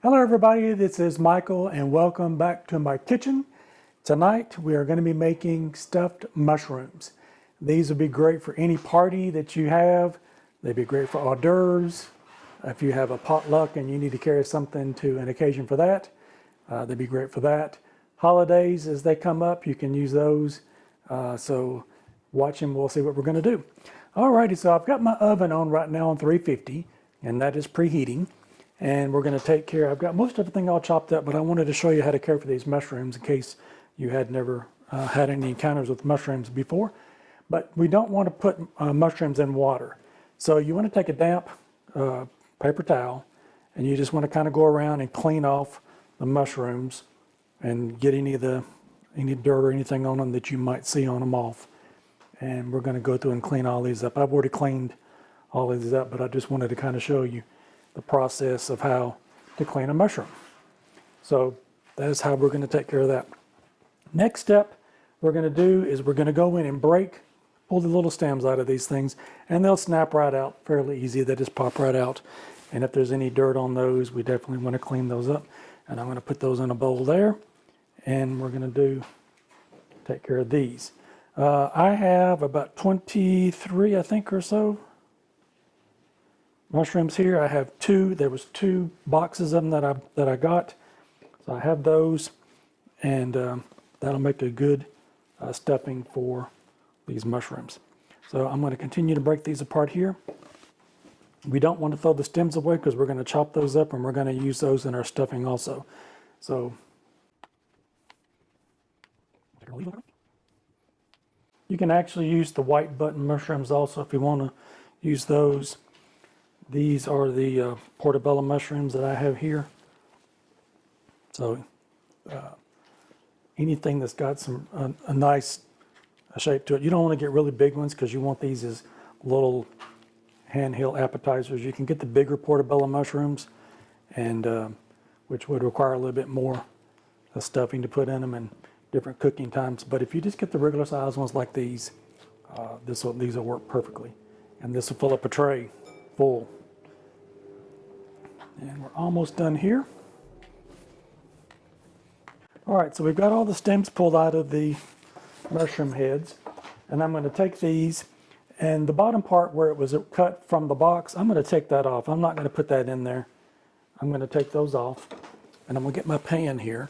Hello everybody, this is Michael and welcome back to my kitchen. Tonight we are going to be making stuffed mushrooms. These would be great for any party that you have. They'd be great for hors d'oeuvres. If you have a potluck and you need to carry something to an occasion for that, they'd be great for that. Holidays, as they come up, you can use those. So watch and we'll see what we're going to do. Alrighty, so I've got my oven on right now on 350 and that is preheating. And we're going to take care, I've got most everything all chopped up, but I wanted to show you how to care for these mushrooms in case you had never had any encounters with mushrooms before. But we don't want to put mushrooms in water. So you want to take a damp paper towel and you just want to kind of go around and clean off the mushrooms and get any dirt or anything on them that you might see on them off. And we're going to go through and clean all these up. I've already cleaned all of these up, but I just wanted to kind of show you the process of how to clean a mushroom. So that's how we're going to take care of that. Next step we're going to do is we're going to go in and pull the little stems out of these things, and they'll snap right out fairly easy. They just pop right out. And if there's any dirt on those, we definitely want to clean those up. And I'm going to put those in a bowl there, and we're going to take care of these. I have about 23, I think, or so mushrooms here. I have two. There was 2 boxes of them that I got. So I have those, and that'll make a good stuffing for these mushrooms. So I'm going to continue to break these apart here. We don't want to throw the stems away because we're going to chop those up and we're going to use those in our stuffing also. So you can actually use the white button mushrooms also if you want to use those. These are the Portobello mushrooms that I have here. So anything that's got some a nice shape to it. You don't want to get really big ones because you want these as little handheld appetizers. You can get the bigger Portobello mushrooms, and which would require a little bit more stuffing to put in them and different cooking times. But if you just get the regular size ones like these, these will work perfectly. And this will fill up a tray full. And we're almost done here. All right, so we've got all the stems pulled out of the mushroom heads. And I'm going to take these, and the bottom part where it was cut from the box, I'm going to take that off. I'm not going to put that in there. I'm going to take those off, and I'm going to get my pan here.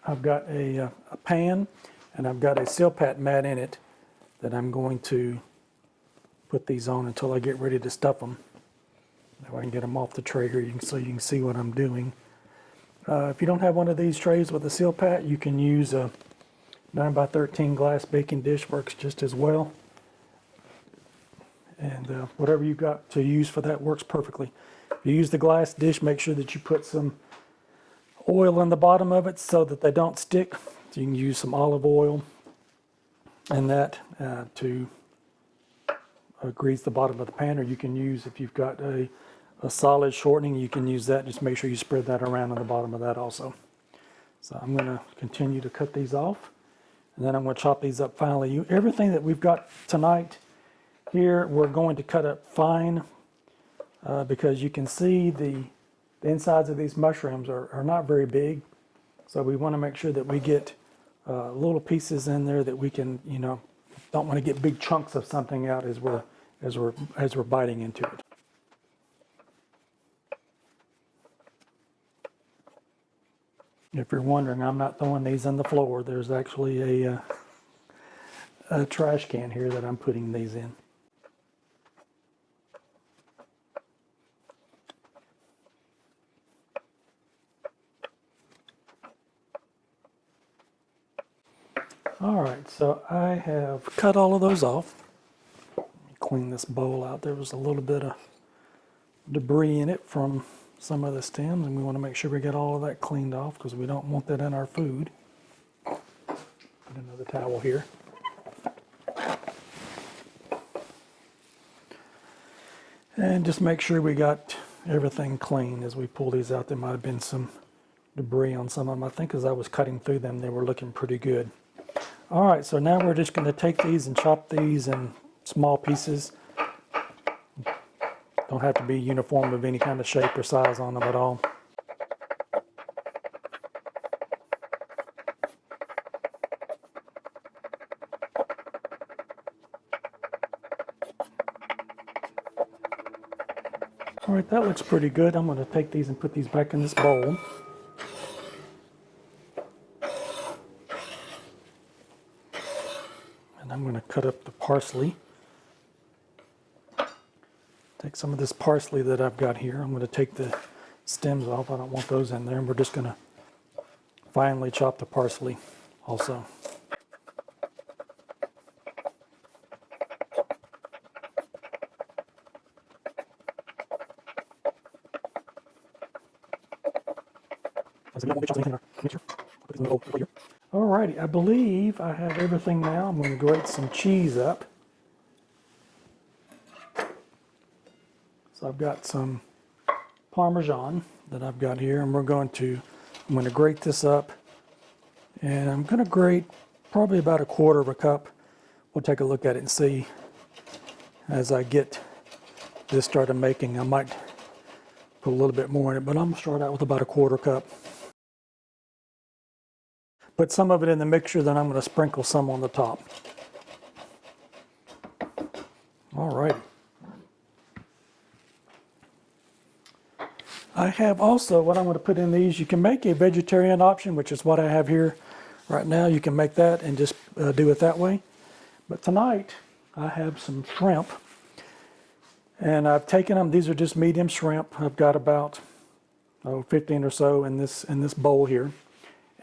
I've got a pan, and I've got a seal pat mat in it that I'm going to put these on until I get ready to stuff them. That way I can get them off the tray here so you can see what I'm doing. If you don't have one of these trays with a seal pat, you can use a 9x13 glass baking dish, works just as well. And whatever you've got to use for that works perfectly. If you use the glass dish, make sure that you put some oil in the bottom of it so that they don't stick. So you can use some olive oil and that to grease the bottom of the pan, or you can use, if you've got a solid shortening, you can use that. Just make sure you spread that around on the bottom of that also. So I'm going to continue to cut these off, and then I'm going to chop these up finally. Everything that we've got tonight here, we're going to cut up fine because you can see the insides of these mushrooms are not very big. So we want to make sure that we get little pieces in there that we can, don't want to get big chunks of something out as we're biting into it. If you're wondering, I'm not throwing these on the floor. There's actually a trash can here that I'm putting these in. All right, so I have cut all of those off. Let me clean this bowl out. There was a little bit of debris in it from some of the stems, and we want to make sure we get all of that cleaned off because we don't want that in our food. Put another towel here. And just make sure we got everything clean as we pull these out. There might have been some debris on some of them. I think as I was cutting through them, they were looking pretty good. All right, so now we're just going to take these and chop these in small pieces. Don't have to be uniform of any kind of shape or size on them at all. All right, that looks pretty good. I'm going to take these and put these back in this bowl. And I'm going to cut up the parsley. Take some of this parsley that I've got here. I'm going to take the stems off. I don't want those in there. And we're just going to finely chop the parsley also. Alrighty, I believe I have everything now. I'm going to grate some cheese up. So I've got some parmesan that I've got here, and I'm going to grate this up. And I'm going to grate probably about 1/4 cup. We'll take a look at it and see as I get this started making. I might put a little bit more in it, but I'm going to start out with about 1/4 cup. Put some of it in the mixture, then I'm going to sprinkle some on the top. All right. I have also, what I'm going to put in these, you can make a vegetarian option, which is what I have here right now. You can make that and just do it that way. But tonight, I have some shrimp. And I've taken them, these are just medium shrimp. I've got about 15 or so in this bowl here.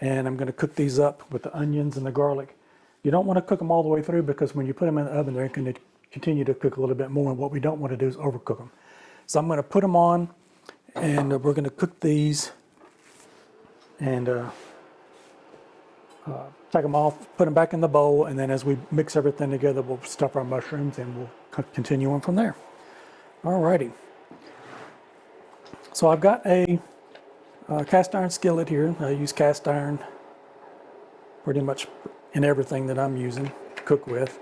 And I'm going to cook these up with the onions and the garlic. You don't want to cook them all the way through because when you put them in the oven, they're going to continue to cook a little bit more. And what we don't want to do is overcook them. So I'm going to put them on, and we're going to cook these and take them off, put them back in the bowl, and then as we mix everything together, we'll stuff our mushrooms and we'll continue on from there. Alrighty. So I've got a cast iron skillet here. I use cast iron pretty much in everything that I'm using to cook with.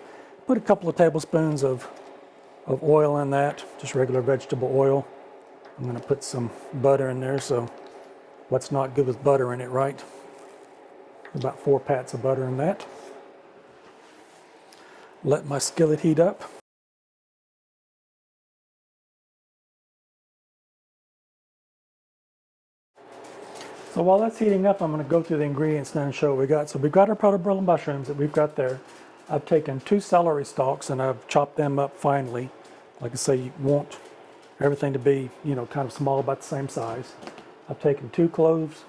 Put a couple of tablespoons of oil in that, just regular vegetable oil. I'm going to put some butter in there, so what's not good with butter in it, right? About 4 pats of butter in that. Let my skillet heat up. So while that's heating up, I'm going to go through the ingredients now and show what we got. So we've got our portobello mushrooms that we've got there. I've taken 2 celery stalks and I've chopped them up finely. Like I say, you want everything to be, kind of small, about the same size. I've taken 2 cloves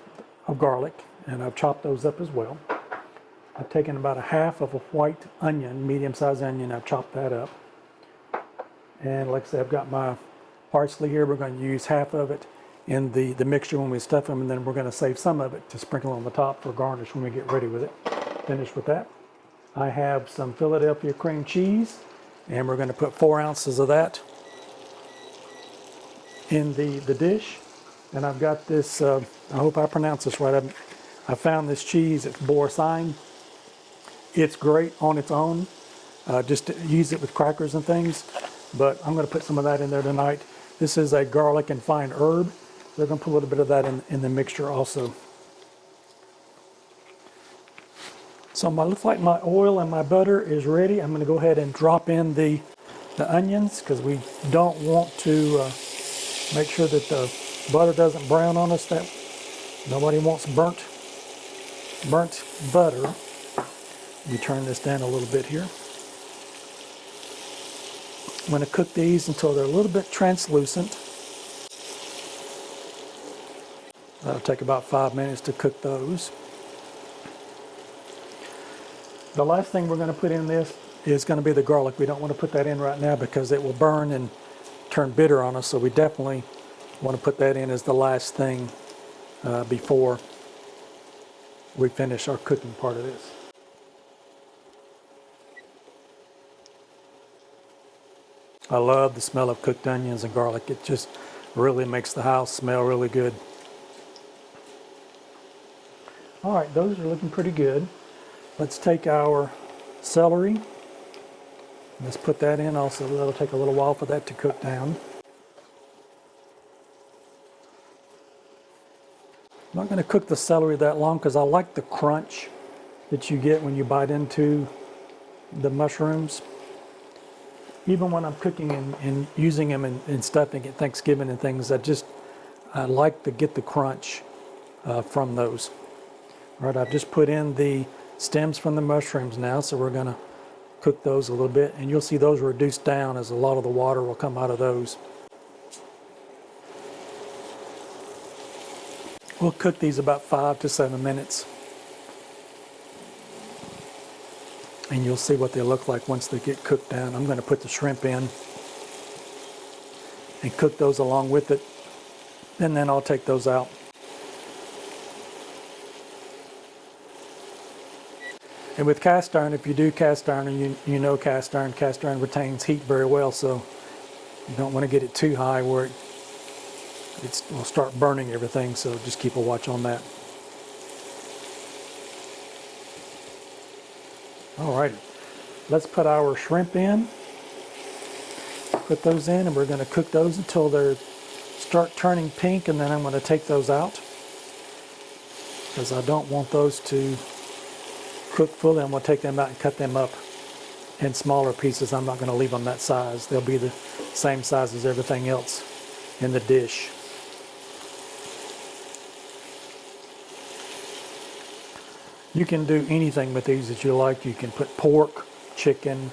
of garlic and I've chopped those up as well. I've taken about 1/2 of a white onion, medium-sized onion. I've chopped that up. And like I said, I've got my parsley here. We're going to use 1/2 of it in the mixture when we stuff them, and then we're going to save some of it to sprinkle on the top for garnish when we get ready with it. Finished with that. I have some Philadelphia cream cheese, and we're going to put 4 ounces of that in the dish. And I've got this, I hope I pronounce this right, I found this cheese, it's Boursin. It's great on its own, just to use it with crackers and things, but I'm going to put some of that in there tonight. This is a garlic and fine herb. We're going to put a little bit of that in the mixture also. So looks like my oil and my butter is ready. I'm going to go ahead and drop in the onions because we don't want to make sure that the butter doesn't brown on us. That nobody wants burnt butter. Let me turn this down a little bit here. I'm going to cook these until they're a little bit translucent. That'll take about 5 minutes to cook those. The last thing we're going to put in this is going to be the garlic. We don't want to put that in right now because it will burn and turn bitter on us, so we definitely want to put that in as the last thing before we finish our cooking part of this. I love the smell of cooked onions and garlic. It just really makes the house smell really good. All right, those are looking pretty good. Let's take our celery. Let's put that in also. That'll take a little while for that to cook down. I'm not going to cook the celery that long because I like the crunch that you get when you bite into the mushrooms. even when I'm cooking and using them in stuffing at Thanksgiving and things, I like to get the crunch from those. All right, I've just put in the stems from the mushrooms now, so we're gonna cook those a little bit, and you'll see those reduced down as a lot of the water will come out of those. We'll cook these about 5 to 7 minutes. And you'll see what they look like once they get cooked down. I'm going to put the shrimp in and cook those along with it, and then I'll take those out. And with cast iron, if you do cast iron, and you know cast iron retains heat very well, so you don't want to get it too high where it will start burning everything, so just keep a watch on that. Alrighty, let's put our shrimp in. Put those in, and we're going to cook those until they start turning pink, and then I'm going to take those out because I don't want those to cook fully. I'm going to take them out and cut them up in smaller pieces. I'm not going to leave them that size. They'll be the same size as everything else in the dish. You can do anything with these that you like. You can put pork, chicken,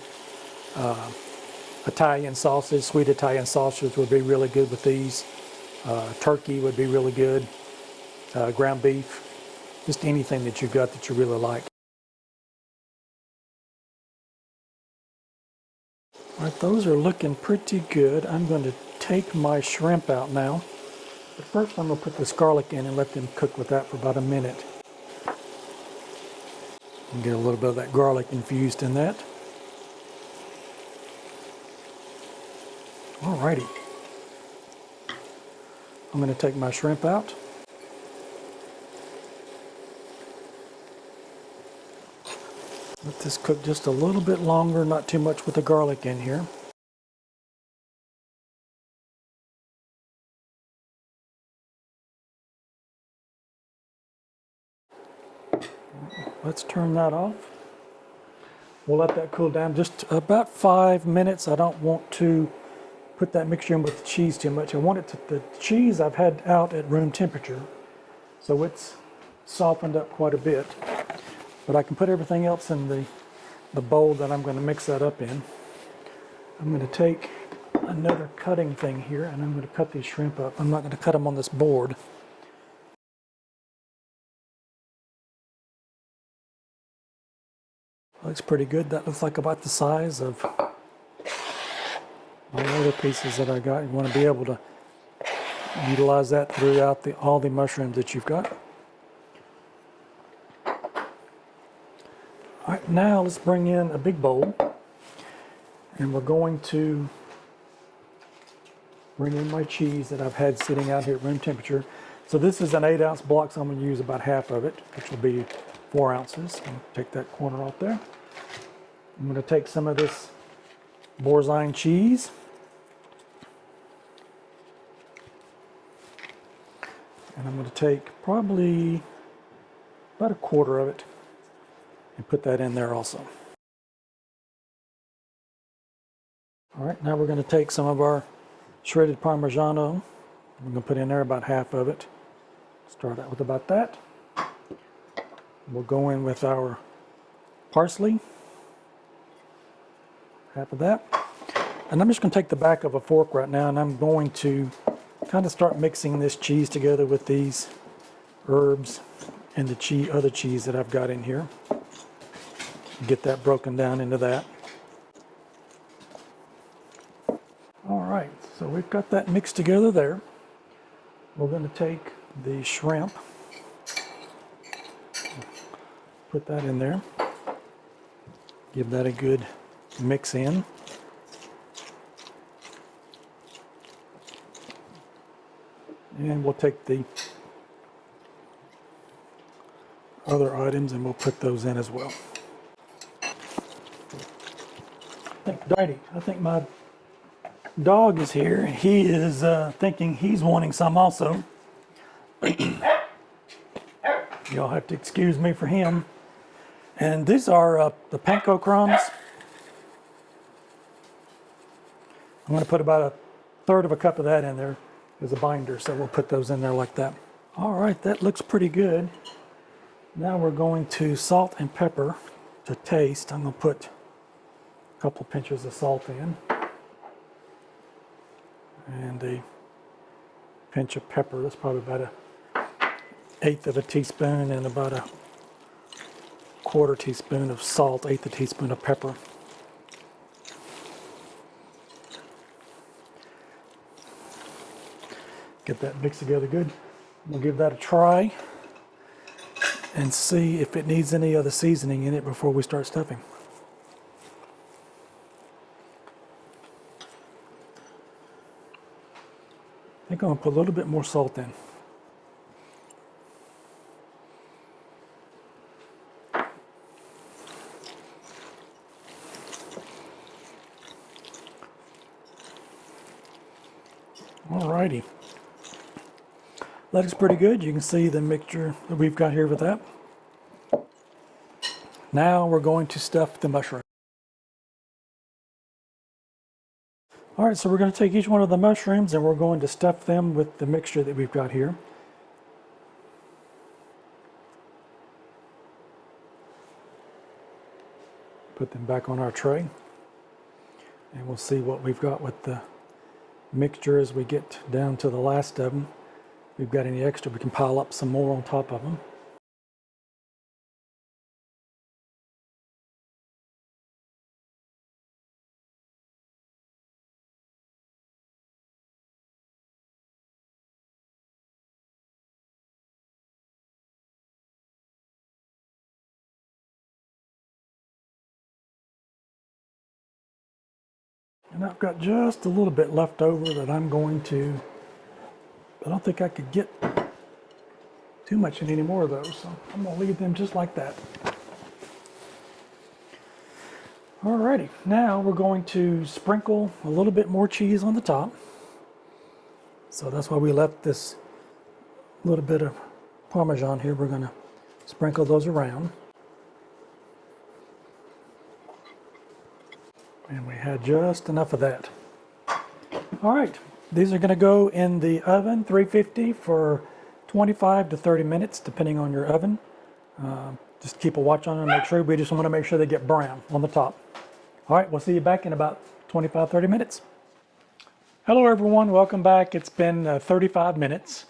Italian sausage, sweet Italian sausage would be really good with these. Turkey would be really good. Ground beef, just anything that you've got that you really like. All right, those are looking pretty good. I'm going to take my shrimp out now. But first I'm going to put this garlic in and let them cook with that for about a minute. And get a little bit of that garlic infused in that. Alrighty. I'm going to take my shrimp out. Let this cook just a little bit longer, not too much with the garlic in here. Let's turn that off. We'll let that cool down just about 5 minutes. I don't want to put that mixture in with the cheese too much. I want it to, the cheese I've had out at room temperature, so it's softened up quite a bit. But I can put everything else in the bowl that I'm going to mix that up in. I'm going to take another cutting thing here, and I'm going to cut these shrimp up. I'm not going to cut them on this board. Looks pretty good. That looks like about the size of all the other pieces that I got. You want to be able to utilize that throughout all the mushrooms that you've got. All right, now let's bring in a big bowl, and we're going to bring in my cheese that I've had sitting out here at room temperature. So this is an 8-ounce block, so I'm going to use about half of it, which will be 4 ounces. I'll take that corner off there. I'm going to take some of this Boursin cheese. And I'm going to take probably about a quarter of it and put that in there also. All right, now we're going to take some of our shredded Parmigiano. We're going to put in there about half of it. Start out with about that. We'll go in with our parsley, half of that. And I'm just going to take the back of a fork right now, and I'm going to kind of start mixing this cheese together with these herbs and the other cheese that I've got in here. Get that broken down into that. All right, so we've got that mixed together there. We're going to take the shrimp, put that in there, give that a good mix in. And we'll take the other items and we'll put those in as well. I think my dog is here, and he is thinking he's wanting some also. Y'all have to excuse me for him. And these are the panko crumbs. I'm going to put about 1/3 of a cup of that in there as a binder, so we'll put those in there like that. All right, that looks pretty good. Now we're going to salt and pepper to taste. I'm going to put a couple pinches of salt in and a pinch of pepper. That's probably about 1/8 of a teaspoon, and about a 1/4 teaspoon of salt, 1/8 a teaspoon of pepper. Get that mixed together good. We'll give that a try and see if it needs any other seasoning in it before we start stuffing. I think I'm going to put a little bit more salt in. Alrighty. That looks pretty good. You can see the mixture that we've got here with that. Now we're going to stuff the mushroom. All right, so we're going to take each one of the mushrooms and we're going to stuff them with the mixture that we've got here. Put them back on our tray. And we'll see what we've got with the mixture as we get down to the last of them. If we've got any extra, we can pile up some more on top of them. And I've got just a little bit left over that I'm going to, I don't think I could get too much in any more of those, so I'm going to leave them just like that. Alrighty, now we're going to sprinkle a little bit more cheese on the top. So that's why we left this little bit of parmesan here. We're going to sprinkle those around. And we had just enough of that. All right, these are going to go in the oven, 350 for 25 to 30 minutes, depending on your oven. Just keep a watch on them, make sure, we just want to make sure they get brown on the top. All right, we'll see you back in about 25, 30 minutes. Hello everyone, welcome back. It's been 35 minutes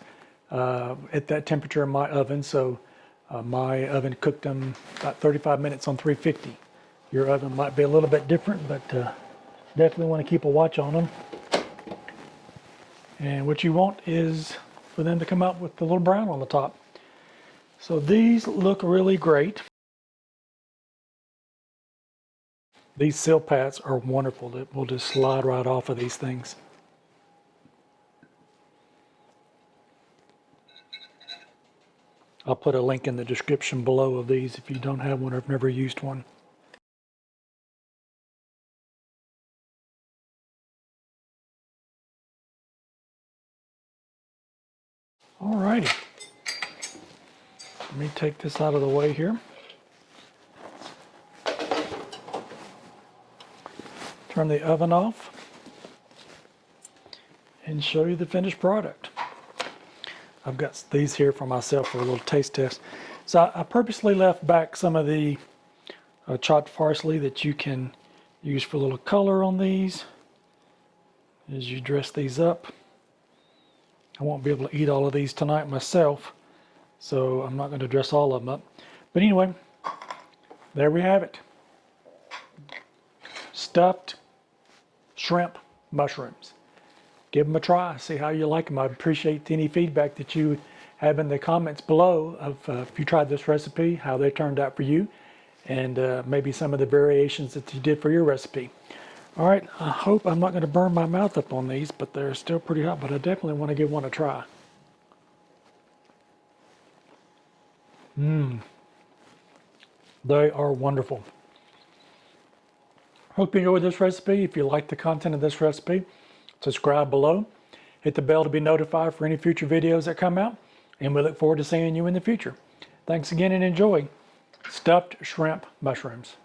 at that temperature in my oven. So my oven cooked them about 35 minutes on 350. Your oven might be a little bit different, but definitely want to keep a watch on them. And what you want is for them to come out with a little brown on the top. So these look really great. These seal pads are wonderful. It will just slide right off of these things. I'll put a link in the description below of these if you don't have one or have never used one. Alrighty, let me take this out of the way here. Turn the oven off and show you the finished product. I've got these here for myself for a little taste test. So I purposely left back some of the chopped parsley that you can use for a little color on these as you dress these up. I won't be able to eat all of these tonight myself, so I'm not going to dress all of them up. But anyway, there we have it. Stuffed shrimp mushrooms. Give them a try, see how you like them. I appreciate any feedback that you have in the comments below of if you tried this recipe, how they turned out for you, and maybe some of the variations that you did for your recipe. All right, I hope I'm not going to burn my mouth up on these, but they're still pretty hot, but I definitely want to give one a try. They are wonderful. Hope you enjoyed this recipe. If you like the content of this recipe, subscribe below. Hit the bell to be notified for any future videos that come out, and we look forward to seeing you in the future. Thanks again and enjoy stuffed shrimp mushrooms.